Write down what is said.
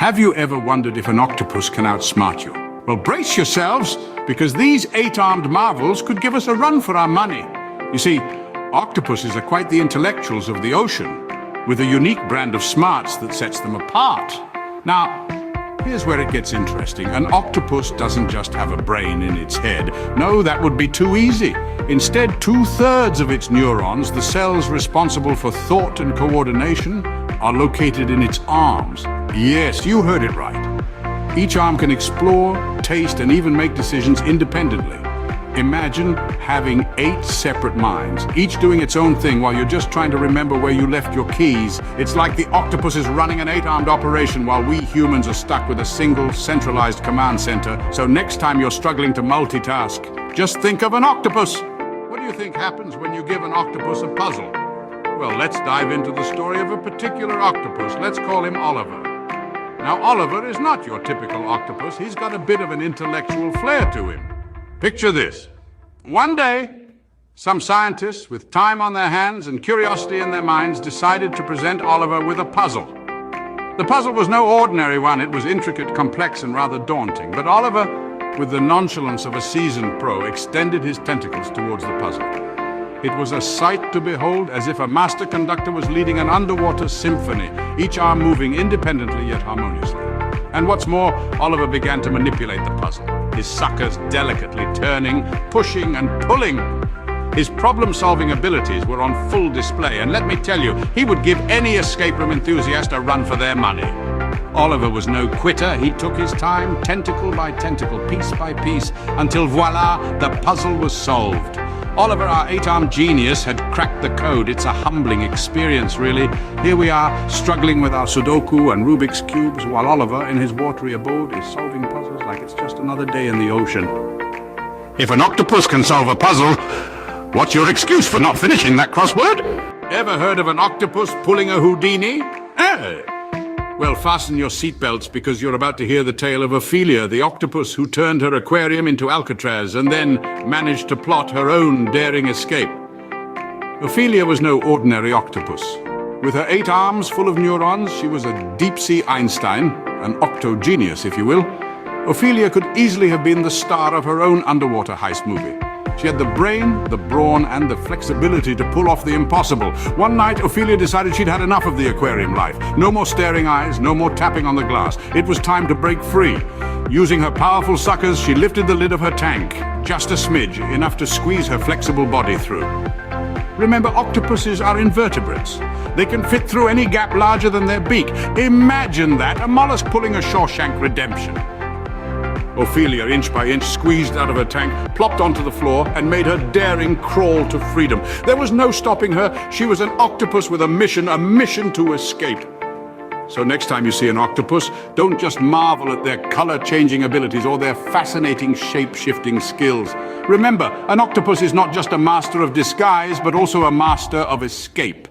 Have you ever wondered if an octopus can outsmart you? Well, brace yourselves, because these eight-armed marvels could give us a run for our money. You see, octopuses are quite the intellectuals of the ocean, with a unique brand of smarts that sets them apart. Now, here's where it gets interesting. An octopus doesn't just have a brain in its head. No, that would be too easy. Instead, 2/3 of its neurons, the cells responsible for thought and coordination, are located in its arms. Yes, you heard it right. Each arm can explore, taste, and even make decisions independently. Imagine having 8 separate minds, each doing its own thing while you're just trying to remember where you left your keys. It's like the octopus is running an 8-armed operation while we humans are stuck with a single, centralized command center. So next time you're struggling to multitask, just think of an octopus. What do you think happens when you give an octopus a puzzle? Well, let's dive into the story of a particular octopus. Let's call him Oliver. Now, Oliver is not your typical octopus. He's got a bit of an intellectual flair to him. Picture this. One day, some scientists with time on their hands and curiosity in their minds decided to present Oliver with a puzzle. The puzzle was no ordinary one. It was intricate, complex, and rather daunting. But Oliver, with the nonchalance of a seasoned pro, extended his tentacles towards the puzzle. It was a sight to behold, as if a master conductor was leading an underwater symphony, each arm moving independently yet harmoniously. And what's more, Oliver began to manipulate the puzzle, his suckers delicately turning, pushing, and pulling. His problem-solving abilities were on full display, and let me tell you, he would give any escape room enthusiast a run for their money. Oliver was no quitter. He took his time, tentacle by tentacle, piece by piece, until voila, the puzzle was solved. Oliver, our 8-armed genius, had cracked the code. It's a humbling experience, really. Here we are, struggling with our Sudoku and Rubik's Cubes, while Oliver, in his watery abode, is solving puzzles like it's just another day in the ocean. If an octopus can solve a puzzle, what's your excuse for not finishing that crossword? Ever heard of an octopus pulling a Houdini? Well, fasten your seatbelts, because you're about to hear the tale of Ophelia, the octopus who turned her aquarium into Alcatraz and then managed to plot her own daring escape. Ophelia was no ordinary octopus. With her 8 arms full of neurons, she was a deep-sea Einstein, an octo-genius, if you will. Ophelia could easily have been the star of her own underwater heist movie. She had the brain, the brawn, and the flexibility to pull off the impossible. One night, Ophelia decided she'd had enough of the aquarium life. No more staring eyes, no more tapping on the glass. It was time to break free. Using her powerful suckers, she lifted the lid of her tank. Just a smidge, enough to squeeze her flexible body through. Remember, octopuses are invertebrates. They can fit through any gap larger than their beak. Imagine that, a mollusk pulling a Shawshank Redemption. Ophelia, inch by inch, squeezed out of her tank, plopped onto the floor, and made her daring crawl to freedom. There was no stopping her. She was an octopus with a mission to escape. So next time you see an octopus, don't just marvel at their color-changing abilities or their fascinating shape-shifting skills. Remember, an octopus is not just a master of disguise, but also a master of escape.